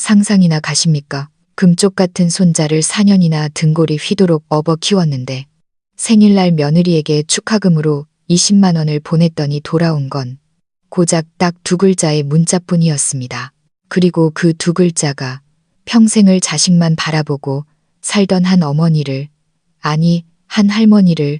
상상이나 가십니까? 금쪽 같은 손자를 4년이나 등골이 휘도록 업어 키웠는데 생일날 며느리에게 축하금으로 20만 원을 보냈더니 돌아온 건 고작 딱 2글자의 문자뿐이었습니다. 그리고 그 2글자가 평생을 자식만 바라보고 살던 한 어머니를, 아니 한 할머니를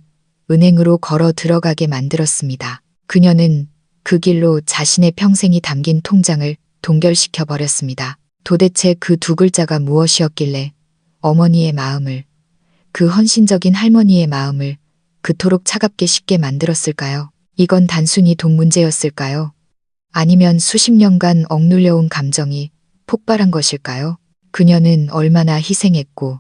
은행으로 걸어 들어가게 만들었습니다. 그녀는 그 길로 자신의 평생이 담긴 통장을 동결시켜 버렸습니다. 도대체 그 2글자가 무엇이었길래 어머니의 마음을, 그 헌신적인 할머니의 마음을 그토록 차갑게 식게 만들었을까요? 이건 단순히 돈 문제였을까요? 아니면 수십 년간 억눌려온 감정이 폭발한 것일까요? 그녀는 얼마나 희생했고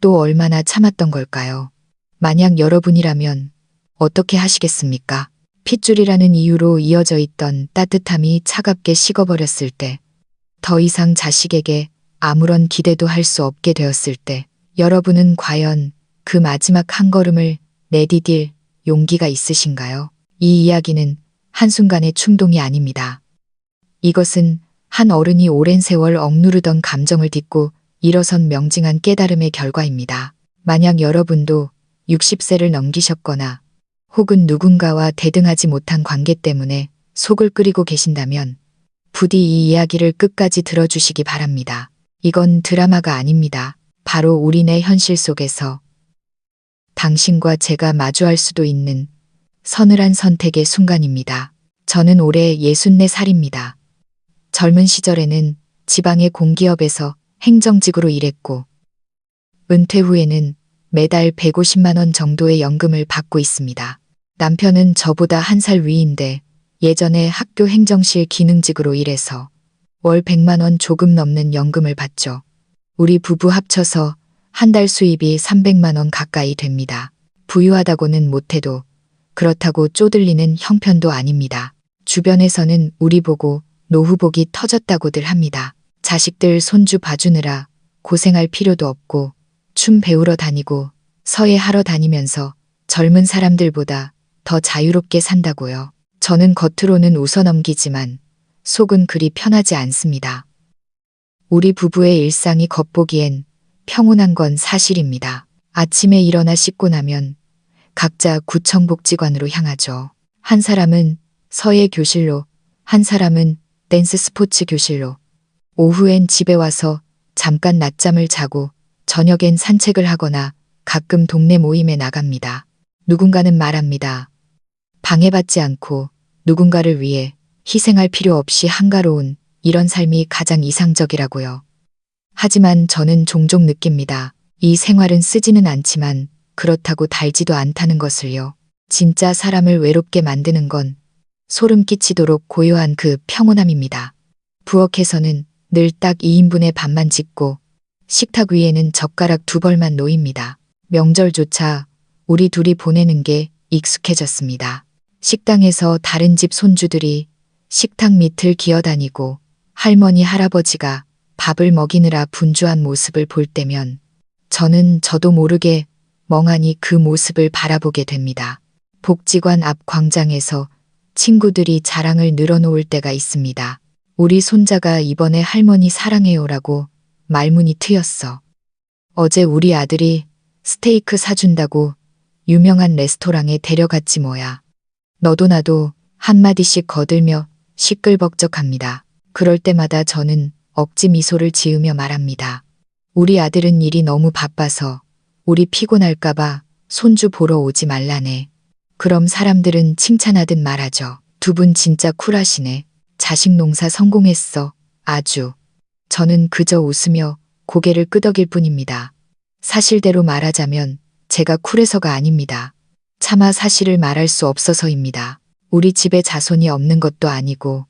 또 얼마나 참았던 걸까요? 만약 여러분이라면 어떻게 하시겠습니까? 핏줄이라는 이유로 이어져 있던 따뜻함이 차갑게 식어버렸을 때, 더 이상 자식에게 아무런 기대도 할 수 없게 되었을 때, 여러분은 과연 그 마지막 한 걸음을 내디딜 용기가 있으신가요? 이 이야기는 한순간의 충동이 아닙니다. 이것은 한 어른이 오랜 세월 억누르던 감정을 딛고 일어선 명징한 깨달음의 결과입니다. 만약 여러분도 60세를 넘기셨거나 혹은 누군가와 대등하지 못한 관계 때문에 속을 끓이고 계신다면 부디 이 이야기를 끝까지 들어주시기 바랍니다. 이건 드라마가 아닙니다. 바로 우리네 현실 속에서 당신과 제가 마주할 수도 있는 서늘한 선택의 순간입니다. 저는 올해 64살입니다. 젊은 시절에는 지방의 공기업에서 행정직으로 일했고 은퇴 후에는 매달 150만 원 정도의 연금을 받고 있습니다. 남편은 저보다 1살 위인데 예전에 학교 행정실 기능직으로 일해서 월 100만 원 조금 넘는 연금을 받죠. 우리 부부 합쳐서 한 달 수입이 300만 원 가까이 됩니다. 부유하다고는 못해도 그렇다고 쪼들리는 형편도 아닙니다. 주변에서는 우리 보고 노후복이 터졌다고들 합니다. 자식들 손주 봐주느라 고생할 필요도 없고 춤 배우러 다니고 서예하러 다니면서 젊은 사람들보다 더 자유롭게 산다고요. 저는 겉으로는 웃어넘기지만 속은 그리 편하지 않습니다. 우리 부부의 일상이 겉보기엔 평온한 건 사실입니다. 아침에 일어나 씻고 나면 각자 구청 복지관으로 향하죠. 한 사람은 서예 교실로, 한 사람은 댄스 스포츠 교실로, 오후엔 집에 와서 잠깐 낮잠을 자고 저녁엔 산책을 하거나 가끔 동네 모임에 나갑니다. 누군가는 말합니다. 방해받지 않고 누군가를 위해 희생할 필요 없이 한가로운 이런 삶이 가장 이상적이라고요. 하지만 저는 종종 느낍니다. 이 생활은 쓰지는 않지만 그렇다고 달지도 않다는 것을요. 진짜 사람을 외롭게 만드는 건 소름 끼치도록 고요한 그 평온함입니다. 부엌에서는 늘 딱 2인분의 밥만 짓고 식탁 위에는 젓가락 2벌만 놓입니다. 명절조차 우리 둘이 보내는 게 익숙해졌습니다. 식당에서 다른 집 손주들이 식탁 밑을 기어다니고 할머니 할아버지가 밥을 먹이느라 분주한 모습을 볼 때면 저는 저도 모르게 멍하니 그 모습을 바라보게 됩니다. 복지관 앞 광장에서 친구들이 자랑을 늘어놓을 때가 있습니다. 우리 손자가 이번에 할머니 사랑해요라고 말문이 트였어. 어제 우리 아들이 스테이크 사준다고 유명한 레스토랑에 데려갔지 뭐야. 너도 나도 한마디씩 거들며 시끌벅적합니다. 그럴 때마다 저는 억지 미소를 지으며 말합니다. 우리 아들은 일이 너무 바빠서 우리 피곤할까봐 손주 보러 오지 말라네. 그럼 사람들은 칭찬하듯 말하죠. 두 분 진짜 쿨하시네. 자식 농사 성공했어. 아주. 저는 그저 웃으며 고개를 끄덕일 뿐입니다. 사실대로 말하자면 제가 쿨해서가 아닙니다. 차마 사실을 말할 수 없어서입니다. 우리 집에 자손이 없는 것도 아니고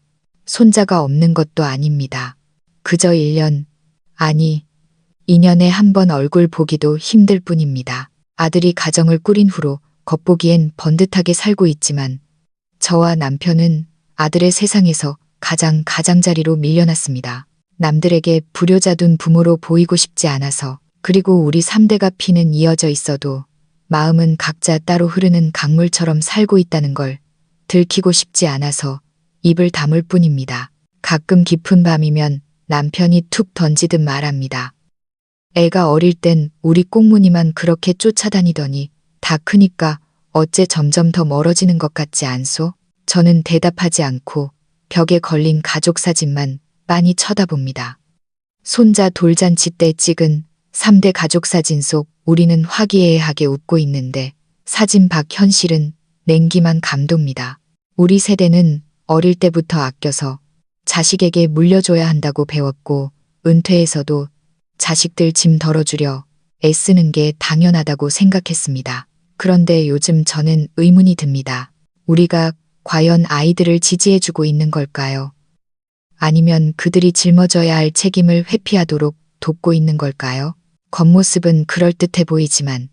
손자가 없는 것도 아닙니다. 그저 1년, 아니 2년에 한 번 얼굴 보기도 힘들 뿐입니다. 아들이 가정을 꾸린 후로 겉보기엔 번듯하게 살고 있지만 저와 남편은 아들의 세상에서 가장 가장자리로 밀려났습니다. 남들에게 불효자둔 부모로 보이고 싶지 않아서, 그리고 우리 3대가 피는 이어져 있어도 마음은 각자 따로 흐르는 강물처럼 살고 있다는 걸 들키고 싶지 않아서 입을 다물 뿐입니다. 가끔 깊은 밤이면 남편이 툭 던지듯 말합니다. 애가 어릴 땐 우리 꽁무니만 그렇게 쫓아다니더니 다 크니까 어째 점점 더 멀어지는 것 같지 않소? 저는 대답하지 않고 벽에 걸린 가족 사진만 빤히 쳐다봅니다. 손자 돌잔치 때 찍은 3대 가족 사진 속 우리는 화기애애하게 웃고 있는데 사진 밖 현실은 냉기만 감돕니다. 우리 세대는 어릴 때부터 아껴서 자식에게 물려줘야 한다고 배웠고 은퇴해서도 자식들 짐 덜어주려 애쓰는 게 당연하다고 생각했습니다. 그런데 요즘 저는 의문이 듭니다. 우리가 과연 아이들을 지지해주고 있는 걸까요? 아니면 그들이 짊어져야 할 책임을 회피하도록 돕고 있는 걸까요? 겉모습은 그럴듯해 보이지만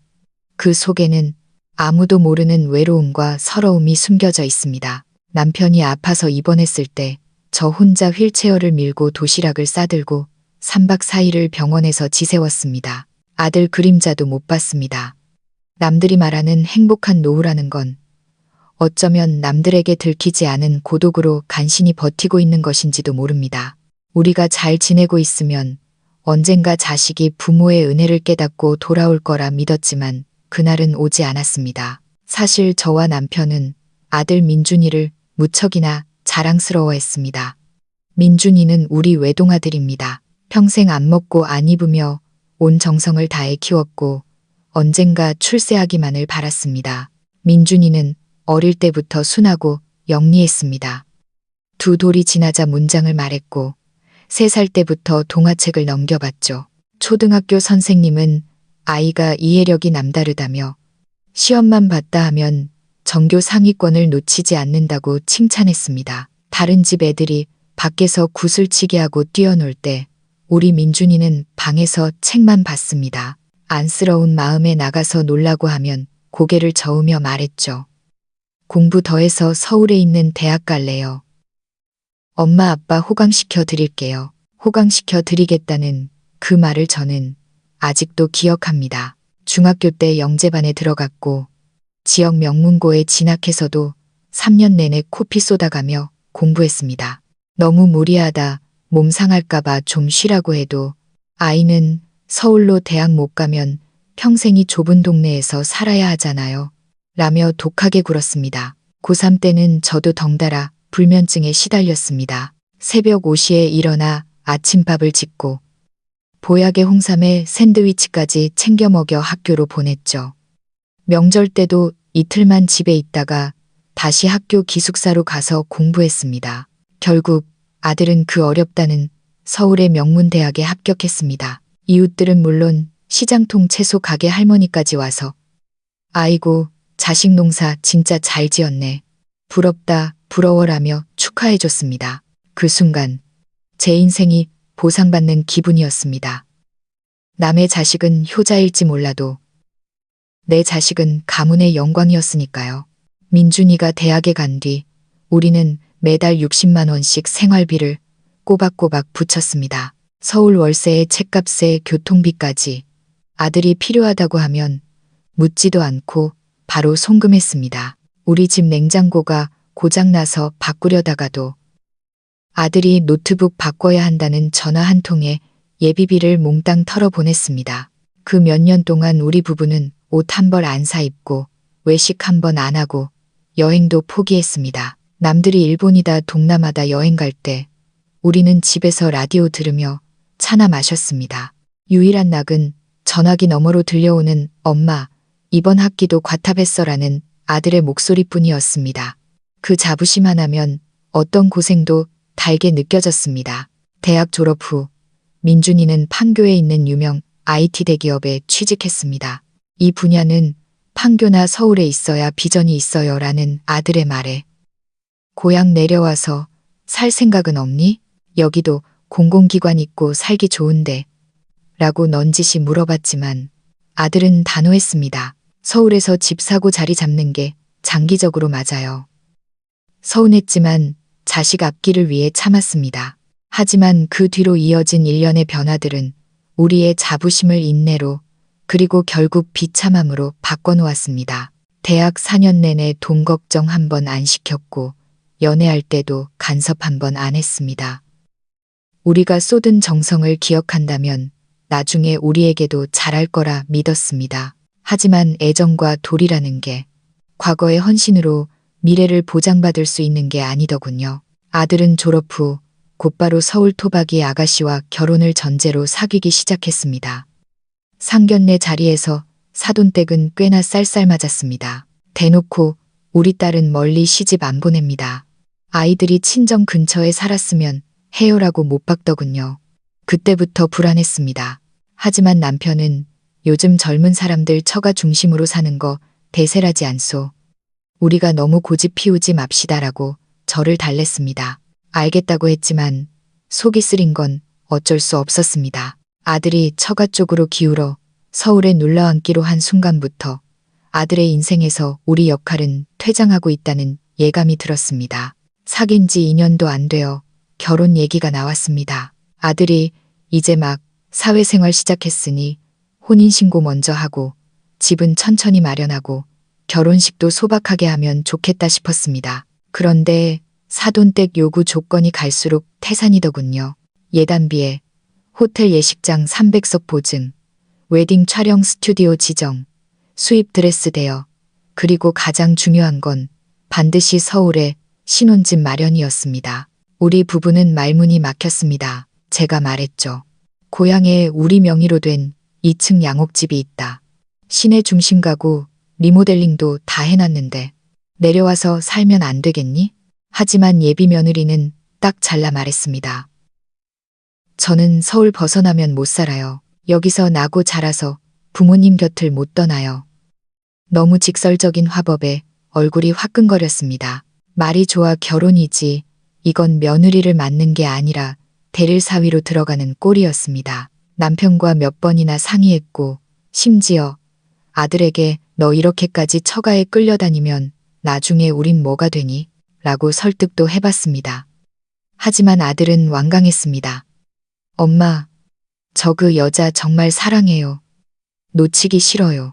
그 속에는 아무도 모르는 외로움과 서러움이 숨겨져 있습니다. 남편이 아파서 입원했을 때 저 혼자 휠체어를 밀고 도시락을 싸들고 3박 4일을 병원에서 지새웠습니다. 아들 그림자도 못 봤습니다. 남들이 말하는 행복한 노후라는 건 어쩌면 남들에게 들키지 않은 고독으로 간신히 버티고 있는 것인지도 모릅니다. 우리가 잘 지내고 있으면 언젠가 자식이 부모의 은혜를 깨닫고 돌아올 거라 믿었지만 그날은 오지 않았습니다. 사실 저와 남편은 아들 민준이를 무척이나 자랑스러워했습니다. 민준이는 우리 외동아들입니다. 평생 안 먹고 안 입으며 온 정성을 다해 키웠고 언젠가 출세하기만을 바랐습니다. 민준이는 어릴 때부터 순하고 영리했습니다. 두 돌이 지나자 문장을 말했고 3살 때부터 동화책을 넘겨봤죠. 초등학교 선생님은 아이가 이해력이 남다르다며 시험만 봤다 하면 전교 상위권을 놓치지 않는다고 칭찬했습니다. 다른 집 애들이 밖에서 구슬치기 하고 뛰어놀 때 우리 민준이는 방에서 책만 봤습니다. 안쓰러운 마음에 나가서 놀라고 하면 고개를 저으며 말했죠. 공부 더해서 서울에 있는 대학 갈래요. 엄마 아빠 호강시켜 드릴게요. 호강시켜 드리겠다는 그 말을 저는 아직도 기억합니다. 중학교 때 영재반에 들어갔고 지역 명문고에 진학해서도 3년 내내 코피 쏟아가며 공부했습니다. 너무 무리하다, 몸 상할까봐 좀 쉬라고 해도 아이는 서울로 대학 못 가면 평생이 좁은 동네에서 살아야 하잖아요. 라며 독하게 굴었습니다. 고3 때는 저도 덩달아 불면증에 시달렸습니다. 새벽 5시에 일어나 아침밥을 짓고 보약의 홍삼에 샌드위치까지 챙겨 먹여 학교로 보냈죠. 명절 때도 이틀만 집에 있다가 다시 학교 기숙사로 가서 공부했습니다. 결국 아들은 그 어렵다는 서울의 명문대학에 합격했습니다. 이웃들은 물론 시장통 채소 가게 할머니까지 와서 아이고 자식 농사 진짜 잘 지었네. 부럽다 부러워라며 축하해줬습니다. 그 순간 제 인생이 보상받는 기분이었습니다. 남의 자식은 효자일지 몰라도 내 자식은 가문의 영광이었으니까요. 민준이가 대학에 간 뒤 우리는 매달 60만 원씩 생활비를 꼬박꼬박 붙였습니다. 서울 월세에 책값에 교통비까지 아들이 필요하다고 하면 묻지도 않고 바로 송금했습니다. 우리 집 냉장고가 고장나서 바꾸려다가도 아들이 노트북 바꿔야 한다는 전화 한 통에 예비비를 몽땅 털어보냈습니다. 그 몇 년 동안 우리 부부는 옷 한 벌 안 사 입고 외식 한 번 안 하고 여행도 포기했습니다. 남들이 일본이다 동남아다 여행 갈 때 우리는 집에서 라디오 들으며 차나 마셨습니다. 유일한 낙은 전화기 너머로 들려오는 엄마, 이번 학기도 과탑했어라는 아들의 목소리뿐이었습니다. 그 자부심 하나면 어떤 고생도 달게 느껴졌습니다. 대학 졸업 후 민준이는 판교에 있는 유명 IT 대기업에 취직했습니다. 이 분야는 판교나 서울에 있어야 비전이 있어요 라는 아들의 말에 고향 내려와서 살 생각은 없니? 여기도 공공기관 있고 살기 좋은데 라고 넌지시 물어봤지만 아들은 단호했습니다. 서울에서 집 사고 자리 잡는 게 장기적으로 맞아요. 서운했지만 자식 앞길을 위해 참았습니다. 하지만 그 뒤로 이어진 일련의 변화들은 우리의 자부심을 인내로 그리고 결국 비참함으로 바꿔놓았습니다. 대학 4년 내내 돈 걱정 한 번 안 시켰고 연애할 때도 간섭 한 번 안 했습니다. 우리가 쏟은 정성을 기억한다면 나중에 우리에게도 잘할 거라 믿었습니다. 하지만 애정과 도리라는 게 과거의 헌신으로 미래를 보장받을 수 있는 게 아니더군요. 아들은 졸업 후 곧바로 서울 토박이 아가씨와 결혼을 전제로 사귀기 시작했습니다. 상견례 자리에서 사돈댁은 꽤나 쌀쌀맞았습니다. 대놓고 우리 딸은 멀리 시집 안 보냅니다. 아이들이 친정 근처에 살았으면 해요라고 못 박더군요. 그때부터 불안했습니다. 하지만 남편은 요즘 젊은 사람들 처가 중심으로 사는 거 대세라지 않소. 우리가 너무 고집 피우지 맙시다라고 저를 달랬습니다. 알겠다고 했지만 속이 쓰린 건 어쩔 수 없었습니다. 아들이 처가 쪽으로 기울어 서울에 눌러앉기로 한 순간부터 아들의 인생에서 우리 역할은 퇴장하고 있다는 예감이 들었습니다. 사귄 지 2년도 안 되어 결혼 얘기가 나왔습니다. 아들이 이제 막 사회생활 시작했으니 혼인신고 먼저 하고 집은 천천히 마련하고 결혼식도 소박하게 하면 좋겠다 싶었습니다. 그런데 사돈댁 요구 조건이 갈수록 태산이더군요. 예단비에 호텔 예식장 300석 보증, 웨딩 촬영 스튜디오 지정, 수입 드레스 대여, 그리고 가장 중요한 건 반드시 서울에 신혼집 마련이었습니다. 우리 부부는 말문이 막혔습니다. 제가 말했죠. 고향에 우리 명의로 된 2층 양옥집이 있다. 시내 중심 가구, 리모델링도 다 해놨는데 내려와서 살면 안 되겠니? 하지만 예비 며느리는 딱 잘라 말했습니다. 저는 서울 벗어나면 못 살아요. 여기서 나고 자라서 부모님 곁을 못 떠나요. 너무 직설적인 화법에 얼굴이 화끈거렸습니다. 말이 좋아 결혼이지 이건 며느리를 맞는 게 아니라 대릴 사위로 들어가는 꼴이었습니다. 남편과 몇 번이나 상의했고 심지어 아들에게 너 이렇게까지 처가에 끌려다니면 나중에 우린 뭐가 되니? 라고 설득도 해봤습니다. 하지만 아들은 완강했습니다. 엄마, 저 그 여자 정말 사랑해요. 놓치기 싫어요.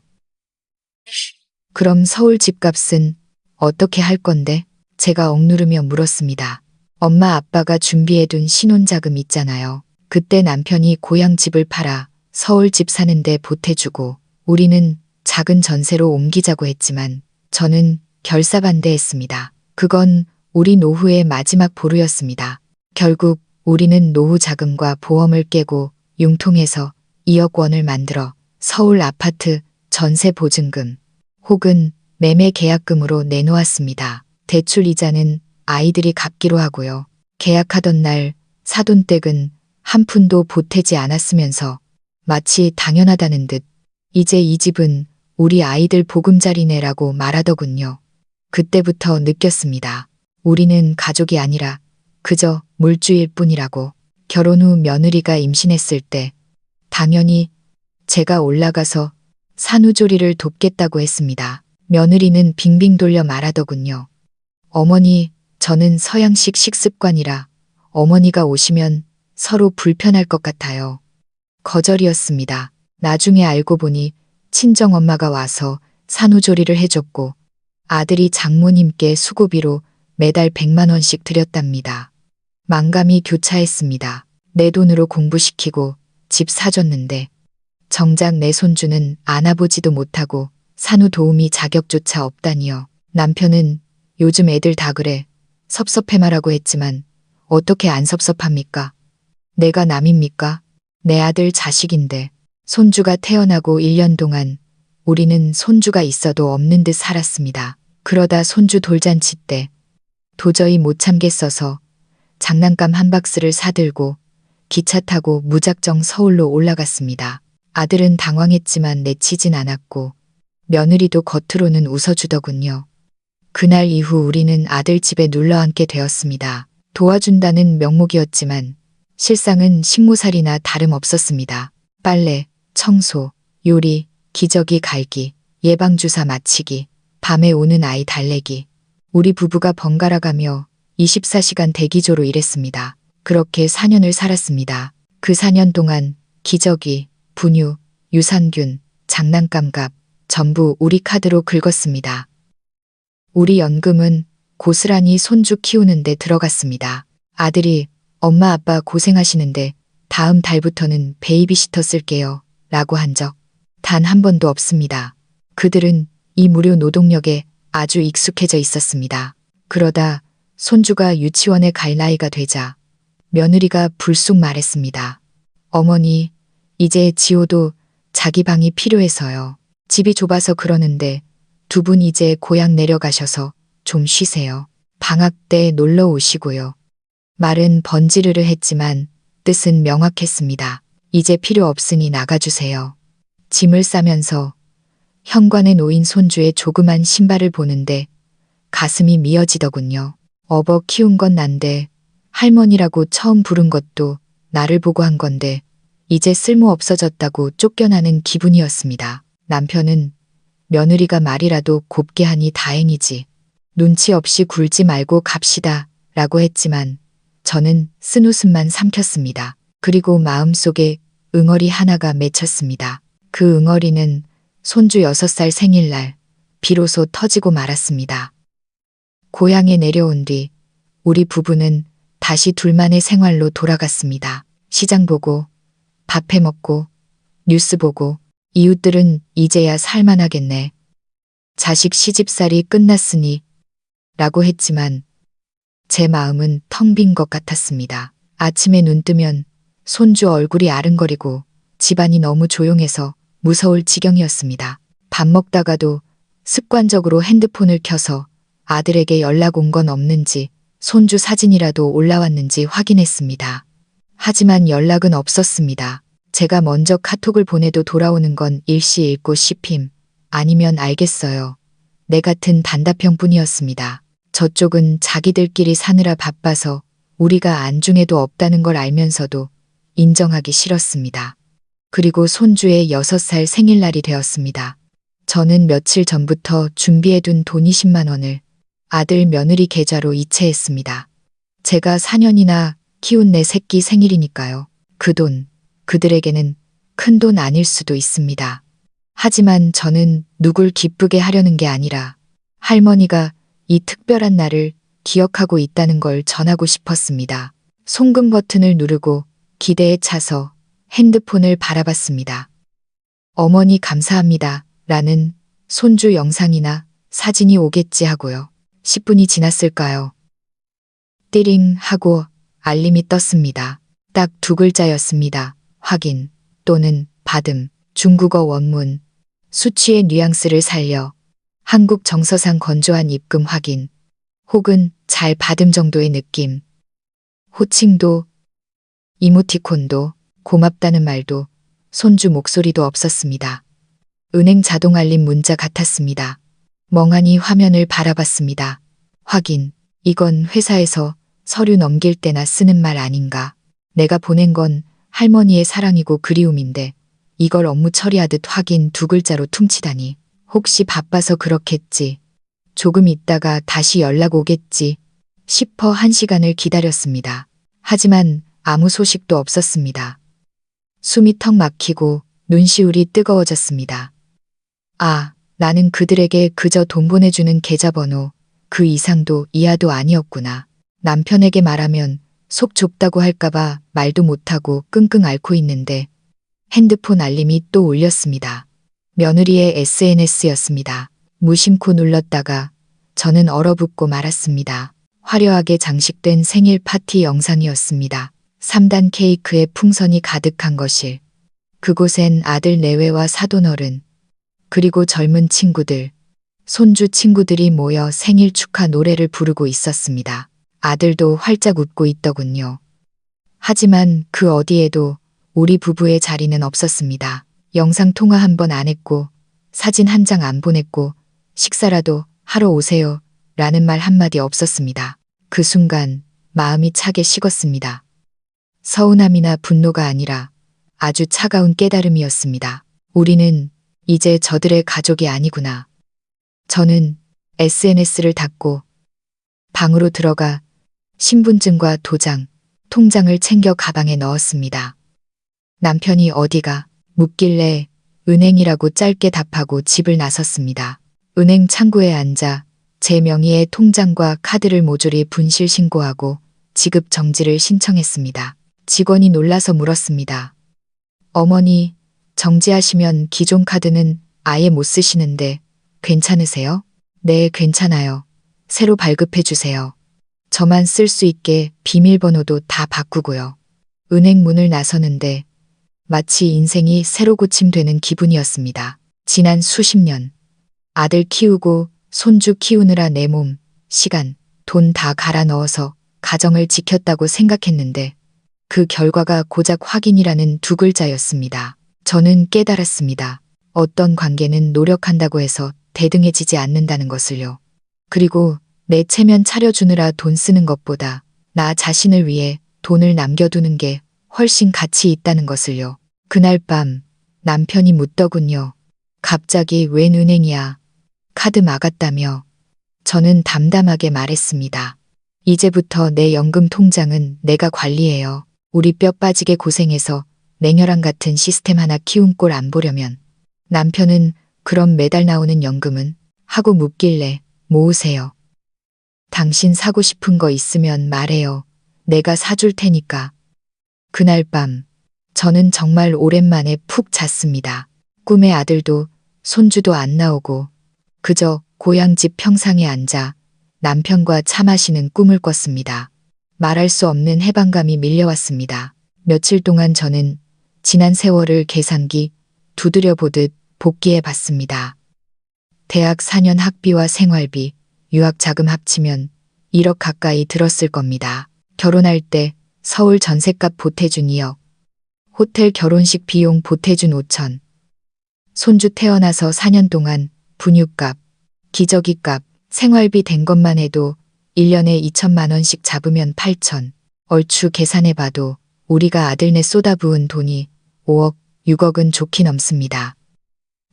그럼 서울 집값은 어떻게 할 건데? 제가 억누르며 물었습니다. 엄마 아빠가 준비해둔 신혼자금 있잖아요. 그때 남편이 고향 집을 팔아 서울 집 사는데 보태주고 우리는 작은 전세로 옮기자고 했지만 저는 결사반대했습니다. 그건 우리 노후의 마지막 보루였습니다. 결국 우리는 노후 자금과 보험을 깨고 융통해서 2억 원을 만들어 서울 아파트 전세 보증금 혹은 매매 계약금으로 내놓았습니다. 대출 이자는 아이들이 갚기로 하고요. 계약하던 날 사돈댁은 한 푼도 보태지 않았으면서 마치 당연하다는 듯 이제 이 집은 우리 아이들 보금자리네라고 말하더군요. 그때부터 느꼈습니다. 우리는 가족이 아니라 그저 물주일 뿐이라고. 결혼 후 며느리가 임신했을 때 당연히 제가 올라가서 산후조리를 돕겠다고 했습니다. 며느리는 빙빙 돌려 말하더군요. 어머니, 저는 서양식 식습관이라 어머니가 오시면 서로 불편할 것 같아요. 거절이었습니다. 나중에 알고 보니 친정엄마가 와서 산후조리를 해줬고 아들이 장모님께 수고비로 매달 100만 원씩 드렸답니다. 망감이 교차했습니다. 내 돈으로 공부시키고 집 사줬는데 정작 내 손주는 안아보지도 못하고 산후 도우미 자격조차 없다니요. 남편은 요즘 애들 다 그래. 섭섭해 말하고 했지만 어떻게 안 섭섭합니까? 내가 남입니까? 내 아들 자식인데. 손주가 태어나고 1년 동안 우리는 손주가 있어도 없는 듯 살았습니다. 그러다 손주 돌잔치 때 도저히 못 참겠어서 장난감 한 박스를 사들고 기차 타고 무작정 서울로 올라갔습니다. 아들은 당황했지만 내치진 않았고 며느리도 겉으로는 웃어주더군요. 그날 이후 우리는 아들 집에 눌러앉게 되었습니다. 도와준다는 명목이었지만 실상은 식모살이나 다름없었습니다. 빨래, 청소, 요리, 기저귀 갈기, 예방주사 맞히기, 밤에 우는 아이 달래기. 우리 부부가 번갈아가며 24시간 대기조로 일했습니다. 그렇게 4년을 살았습니다. 그 4년 동안 기저귀, 분유, 유산균, 장난감 값 전부 우리 카드로 긁었습니다. 우리 연금은 고스란히 손주 키우는 데 들어갔습니다. 아들이 엄마 아빠 고생하시는데 다음 달부터는 베이비시터 쓸게요. 라고 한 적 단 한 번도 없습니다. 그들은 이 무료 노동력에 아주 익숙해져 있었습니다. 그러다 손주가 유치원에 갈 나이가 되자 며느리가 불쑥 말했습니다. 어머니, 이제 지호도 자기 방이 필요해서요. 집이 좁아서 그러는데 두 분 이제 고향 내려가셔서 좀 쉬세요. 방학 때 놀러 오시고요. 말은 번지르르 했지만 뜻은 명확했습니다. 이제 필요 없으니 나가주세요. 짐을 싸면서 현관에 놓인 손주의 조그만 신발을 보는데 가슴이 미어지더군요. 업어 키운 건 난데 할머니라고 처음 부른 것도 나를 보고 한 건데 이제 쓸모 없어졌다고 쫓겨나는 기분이었습니다. 남편은 며느리가 말이라도 곱게 하니 다행이지. 눈치 없이 굴지 말고 갑시다 라고 했지만 저는 쓴웃음만 삼켰습니다. 그리고 마음속에 응어리 하나가 맺혔습니다. 그 응어리는 손주 6살 생일날 비로소 터지고 말았습니다. 고향에 내려온 뒤 우리 부부는 다시 둘만의 생활로 돌아갔습니다. 시장 보고 밥 해 먹고 뉴스 보고 이웃들은 이제야 살만하겠네. 자식 시집살이 끝났으니 라고 했지만 제 마음은 텅 빈 것 같았습니다. 아침에 눈 뜨면 손주 얼굴이 아른거리고 집안이 너무 조용해서 무서울 지경이었습니다. 밥 먹다가도 습관적으로 핸드폰을 켜서 아들에게 연락 온 건 없는지 손주 사진이라도 올라왔는지 확인했습니다. 하지만 연락은 없었습니다. 제가 먼저 카톡을 보내도 돌아오는 건 일시일고 씹힘 아니면 알겠어요. 내 같은 단답형뿐이었습니다. 저쪽은 자기들끼리 사느라 바빠서 우리가 안중에도 없다는 걸 알면서도 인정하기 싫었습니다. 그리고 손주의 6살 생일날이 되었습니다. 저는 며칠 전부터 준비해둔 돈 20만 원을 아들 며느리 계좌로 이체했습니다. 제가 4년이나 키운 내 새끼 생일이니까요. 그 돈, 그들에게는 큰 돈 아닐 수도 있습니다. 하지만 저는 누굴 기쁘게 하려는 게 아니라 할머니가 이 특별한 날을 기억하고 있다는 걸 전하고 싶었습니다. 송금 버튼을 누르고 기대에 차서 핸드폰을 바라봤습니다. 어머니 감사합니다. 라는 손주 영상이나 사진이 오겠지 하고요. 10분이 지났을까요? 띠링 하고 알림이 떴습니다. 딱 2글자였습니다. 확인 또는 받음. 중국어 원문. 수치의 뉘앙스를 살려 한국 정서상 건조한 입금 확인 혹은 잘 받음 정도의 느낌. 호칭도 이모티콘도 고맙다는 말도 손주 목소리도 없었습니다. 은행 자동 알림 문자 같았습니다. 멍하니 화면을 바라봤습니다. 확인. 이건 회사에서 서류 넘길 때나 쓰는 말 아닌가. 내가 보낸 건 할머니의 사랑이고 그리움인데 이걸 업무 처리하듯 확인 2글자로 퉁치다니. 혹시 바빠서 그렇겠지. 조금 있다가 다시 연락 오겠지 싶어 1시간을 기다렸습니다. 하지만 아무 소식도 없었습니다. 숨이 턱 막히고 눈시울이 뜨거워졌습니다. 아, 나는 그들에게 그저 돈 보내주는 계좌번호 그 이상도 이하도 아니었구나. 남편에게 말하면 속 좁다고 할까봐 말도 못하고 끙끙 앓고 있는데 핸드폰 알림이 또 울렸습니다. 며느리의 SNS였습니다. 무심코 눌렀다가 저는 얼어붙고 말았습니다. 화려하게 장식된 생일 파티 영상이었습니다. 3단 케이크에 풍선이 가득한 거실. 그곳엔 아들 내외와 사돈어른, 그리고 젊은 친구들, 손주 친구들이 모여 생일 축하 노래를 부르고 있었습니다. 아들도 활짝 웃고 있더군요. 하지만 그 어디에도 우리 부부의 자리는 없었습니다. 영상통화 한 번 안 했고 사진 한 장 안 보냈고 식사라도 하러 오세요 라는 말 한마디 없었습니다. 그 순간 마음이 차게 식었습니다. 서운함이나 분노가 아니라 아주 차가운 깨달음이었습니다. 우리는 이제 저들의 가족이 아니구나. 저는 SNS를 닫고 방으로 들어가 신분증과 도장, 통장을 챙겨 가방에 넣었습니다. 남편이 어디가 묻길래 은행이라고 짧게 답하고 집을 나섰습니다. 은행 창구에 앉아 제 명의의 통장과 카드를 모조리 분실 신고하고 지급 정지를 신청했습니다. 직원이 놀라서 물었습니다. 어머니, 정지하시면 기존 카드는 아예 못 쓰시는데 괜찮으세요? 네, 괜찮아요. 새로 발급해 주세요. 저만 쓸 수 있게 비밀번호도 다 바꾸고요. 은행 문을 나서는데 마치 인생이 새로 고침되는 기분이었습니다. 지난 수십 년, 아들 키우고 손주 키우느라 내 몸, 시간, 돈 다 갈아 넣어서 가정을 지켰다고 생각했는데 그 결과가 고작 확인이라는 두 글자였습니다. 저는 깨달았습니다. 어떤 관계는 노력한다고 해서 대등해지지 않는다는 것을요. 그리고 내 체면 차려주느라 돈 쓰는 것보다 나 자신을 위해 돈을 남겨두는 게 훨씬 가치 있다는 것을요. 그날 밤 남편이 묻더군요. 갑자기 웬 은행이야? 카드 막았다며. 저는 담담하게 말했습니다. 이제부터 내 연금 통장은 내가 관리해요. 우리 뼈 빠지게 고생해서 냉혈한 같은 시스템 하나 키운 꼴 안 보려면. 남편은 그럼 매달 나오는 연금은? 하고 묻길래 모으세요. 당신 사고 싶은 거 있으면 말해요. 내가 사줄 테니까. 그날 밤 저는 정말 오랜만에 푹 잤습니다. 꿈에 아들도 손주도 안 나오고 그저 고향집 평상에 앉아 남편과 차 마시는 꿈을 꿨습니다. 말할 수 없는 해방감이 밀려왔습니다. 며칠 동안 저는 지난 세월을 계산기 두드려 보듯 복기해 봤습니다. 대학 4년 학비와 생활비, 유학 자금 합치면 1억 가까이 들었을 겁니다. 결혼할 때 서울 전셋값 보태준 2억, 호텔 결혼식 비용 보태준 5천, 손주 태어나서 4년 동안 분유값, 기저귀값, 생활비 된 것만 해도 1년에 2천만 원씩 잡으면 8천. 얼추 계산해봐도 우리가 아들네 쏟아부은 돈이 5억, 6억은 좋게 넘습니다.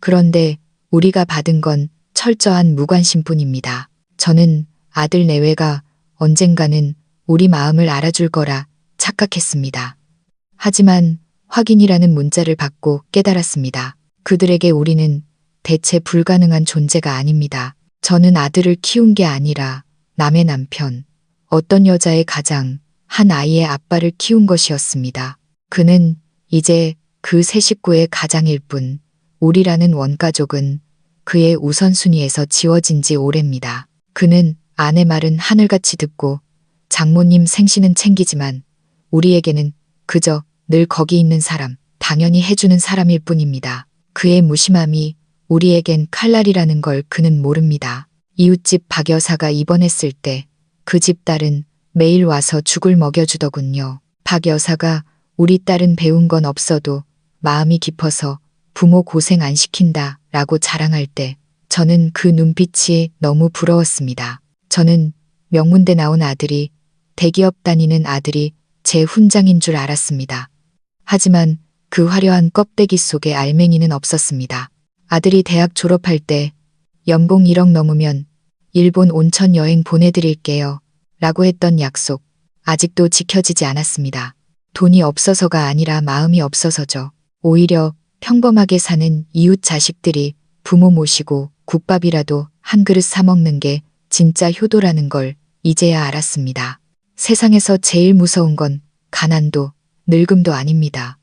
그런데 우리가 받은 건 철저한 무관심뿐입니다. 저는 아들 내외가 언젠가는 우리 마음을 알아줄 거라 착각했습니다. 하지만 확인이라는 문자를 받고 깨달았습니다. 그들에게 우리는 대체 불가능한 존재가 아닙니다. 저는 아들을 키운 게 아니라 남의 남편, 어떤 여자의 가장, 한 아이의 아빠를 키운 것이었습니다. 그는 이제 그 세 식구의 가장일 뿐, 우리라는 원가족은 그의 우선순위에서 지워진 지 오래입니다. 그는 아내 말은 하늘같이 듣고 장모님 생신은 챙기지만 우리에게는 그저 늘 거기 있는 사람, 당연히 해주는 사람일 뿐입니다. 그의 무심함이 우리에겐 칼날이라는 걸 그는 모릅니다. 이웃집 박 여사가 입원했을 때 그 집 딸은 매일 와서 죽을 먹여주더군요. 박 여사가 우리 딸은 배운 건 없어도 마음이 깊어서 부모 고생 안 시킨다 라고 자랑할 때 저는 그 눈빛이 너무 부러웠습니다. 저는 명문대 나온 아들이, 대기업 다니는 아들이 제 훈장인 줄 알았습니다. 하지만 그 화려한 껍데기 속에 알맹이는 없었습니다. 아들이 대학 졸업할 때 연봉 1억 넘으면 일본 온천 여행 보내드릴게요 라고 했던 약속, 아직도 지켜지지 않았습니다. 돈이 없어서가 아니라 마음이 없어서죠. 오히려 평범하게 사는 이웃 자식들이 부모 모시고 국밥이라도 한 그릇 사 먹는 게 진짜 효도라는 걸 이제야 알았습니다. 세상에서 제일 무서운 건 가난도 늙음도 아닙니다.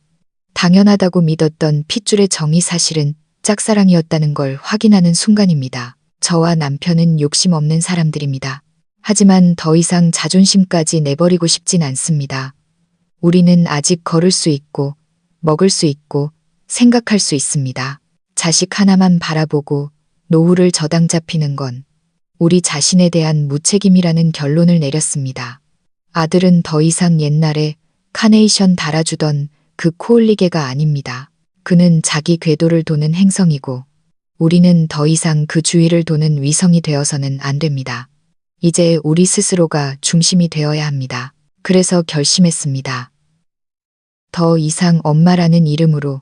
당연하다고 믿었던 핏줄의 정이 사실은 짝사랑이었다는 걸 확인하는 순간입니다. 저와 남편은 욕심 없는 사람들입니다. 하지만 더 이상 자존심까지 내버리고 싶진 않습니다. 우리는 아직 걸을 수 있고, 먹을 수 있고, 생각할 수 있습니다. 자식 하나만 바라보고 노후를 저당 잡히는 건 우리 자신에 대한 무책임이라는 결론을 내렸습니다. 아들은 더 이상 옛날에 카네이션 달아주던 그 코올리개가 아닙니다. 그는 자기 궤도를 도는 행성이고 우리는 더 이상 그 주위를 도는 위성이 되어서는 안 됩니다. 이제 우리 스스로가 중심이 되어야 합니다. 그래서 결심했습니다. 더 이상 엄마라는 이름으로,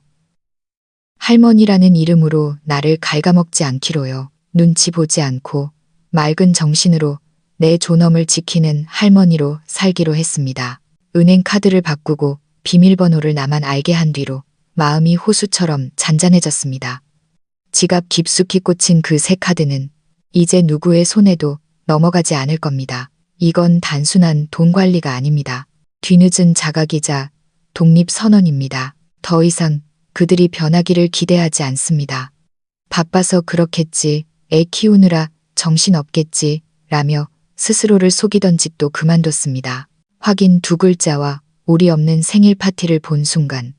할머니라는 이름으로 나를 갉아먹지 않기로요. 눈치 보지 않고 맑은 정신으로 내 존엄을 지키는 할머니로 살기로 했습니다. 은행 카드를 바꾸고 비밀번호를 나만 알게 한 뒤로 마음이 호수처럼 잔잔해졌습니다. 지갑 깊숙이 꽂힌 그 새 카드는 이제 누구의 손에도 넘어가지 않을 겁니다. 이건 단순한 돈 관리가 아닙니다. 뒤늦은 자각이자 독립선언입니다. 더 이상 그들이 변하기를 기대하지 않습니다. 바빠서 그렇겠지, 애 키우느라 정신없겠지, 라며 스스로를 속이던 짓도 그만뒀습니다. 확인 두 글자와 우리 없는 생일 파티를 본 순간,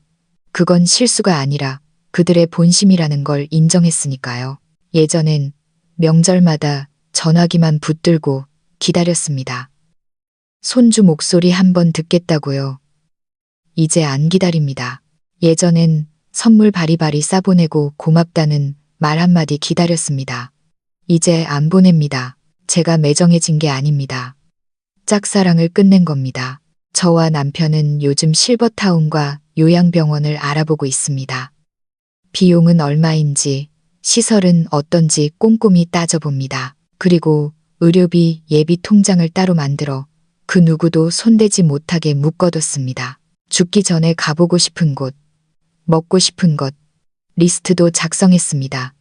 그건 실수가 아니라 그들의 본심이라는 걸 인정했으니까요. 예전엔 명절마다 전화기만 붙들고 기다렸습니다. 손주 목소리 한번 듣겠다고요. 이제 안 기다립니다. 예전엔 선물 바리바리 싸보내고 고맙다는 말 한마디 기다렸습니다. 이제 안 보냅니다. 제가 매정해진 게 아닙니다. 짝사랑을 끝낸 겁니다. 저와 남편은 요즘 실버타운과 요양병원을 알아보고 있습니다. 비용은 얼마인지, 시설은 어떤지 꼼꼼히 따져봅니다. 그리고 의료비 예비 통장을 따로 만들어 그 누구도 손대지 못하게 묶어뒀습니다. 죽기 전에 가보고 싶은 곳, 먹고 싶은 것, 리스트도 작성했습니다.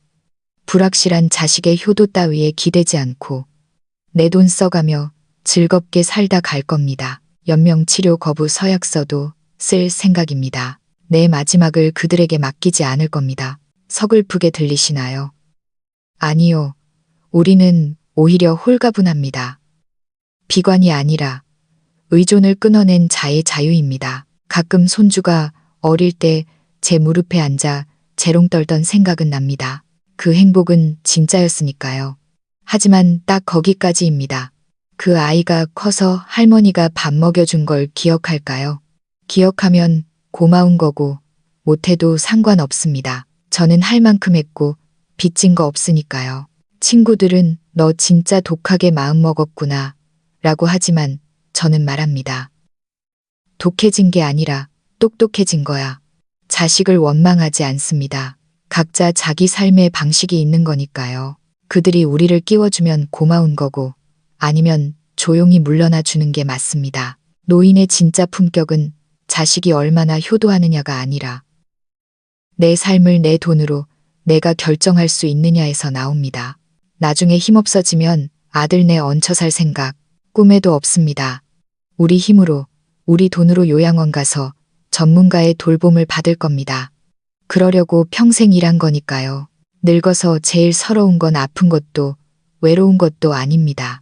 불확실한 자식의 효도 따위에 기대지 않고 내 돈 써가며 즐겁게 살다 갈 겁니다. 연명치료 거부 서약서도 쓸 생각입니다. 내 마지막을 그들에게 맡기지 않을 겁니다. 서글프게 들리시나요? 아니요. 우리는 오히려 홀가분합니다. 비관이 아니라 의존을 끊어낸 자의 자유입니다. 가끔 손주가 어릴 때 제 무릎에 앉아 재롱 떨던 생각은 납니다. 그 행복은 진짜였으니까요. 하지만 딱 거기까지입니다. 그 아이가 커서 할머니가 밥 먹여준 걸 기억할까요? 기억하면 고마운 거고 못해도 상관없습니다. 저는 할 만큼 했고 빚진 거 없으니까요. 친구들은 너 진짜 독하게 마음먹었구나 라고 하지만 저는 말합니다. 독해진 게 아니라 똑똑해진 거야. 자식을 원망하지 않습니다. 각자 자기 삶의 방식이 있는 거니까요. 그들이 우리를 끼워주면 고마운 거고 아니면 조용히 물러나 주는 게 맞습니다. 노인의 진짜 품격은 자식이 얼마나 효도하느냐가 아니라 내 삶을 내 돈으로 내가 결정할 수 있느냐에서 나옵니다. 나중에 힘없어지면 아들네 얹혀 살 생각 꿈에도 없습니다. 우리 힘으로 우리 돈으로 요양원 가서 전문가의 돌봄을 받을 겁니다. 그러려고 평생 일한 거니까요. 늙어서 제일 서러운 건 아픈 것도 외로운 것도 아닙니다.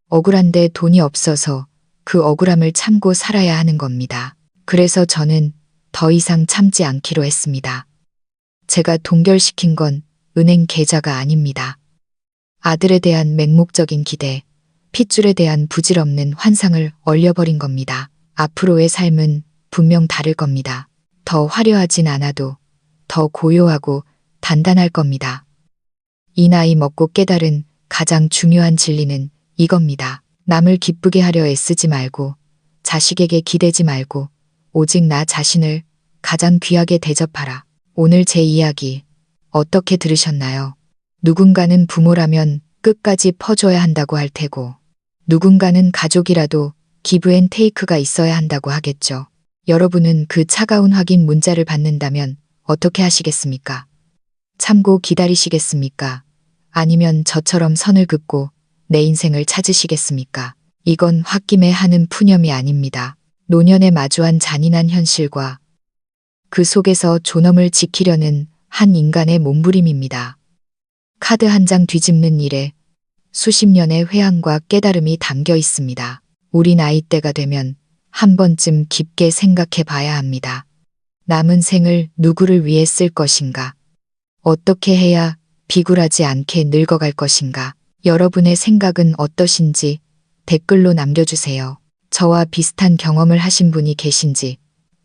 억울한데 돈이 없어서 그 억울함을 참고 살아야 하는 겁니다. 그래서 저는 더 이상 참지 않기로 했습니다. 제가 동결시킨 건 은행 계좌가 아닙니다. 아들에 대한 맹목적인 기대, 핏줄에 대한 부질없는 환상을 얼려버린 겁니다. 앞으로의 삶은 분명 다를 겁니다. 더 화려하진 않아도 더 고요하고 단단할 겁니다. 이 나이 먹고 깨달은 가장 중요한 진리는 이겁니다. 남을 기쁘게 하려 애쓰지 말고 자식에게 기대지 말고 오직 나 자신을 가장 귀하게 대접하라. 오늘 제 이야기 어떻게 들으셨나요? 누군가는 부모라면 끝까지 퍼줘야 한다고 할 테고 누군가는 가족이라도 기브앤테이크가 있어야 한다고 하겠죠. 여러분은 그 차가운 확인 문자를 받는다면 어떻게 하시겠습니까? 참고 기다리시겠습니까? 아니면 저처럼 선을 긋고 내 인생을 찾으시겠습니까? 이건 홧김에 하는 푸념이 아닙니다. 노년에 마주한 잔인한 현실과 그 속에서 존엄을 지키려는 한 인간의 몸부림입니다. 카드 한 장 뒤집는 일에 수십 년의 회한과 깨달음이 담겨 있습니다. 우리 나이대가 되면 한 번쯤 깊게 생각해 봐야 합니다. 남은 생을 누구를 위해 쓸 것인가? 어떻게 해야 비굴하지 않게 늙어갈 것인가? 여러분의 생각은 어떠신지 댓글로 남겨주세요. 저와 비슷한 경험을 하신 분이 계신지,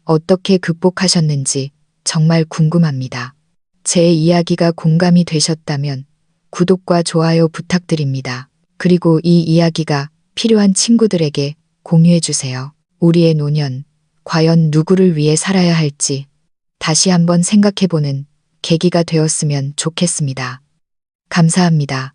어떻게 극복하셨는지 정말 궁금합니다. 제 이야기가 공감이 되셨다면 구독과 좋아요 부탁드립니다. 그리고 이 이야기가 필요한 친구들에게 공유해주세요. 우리의 노년, 과연 누구를 위해 살아야 할지 다시 한번 생각해보는 계기가 되었으면 좋겠습니다. 감사합니다.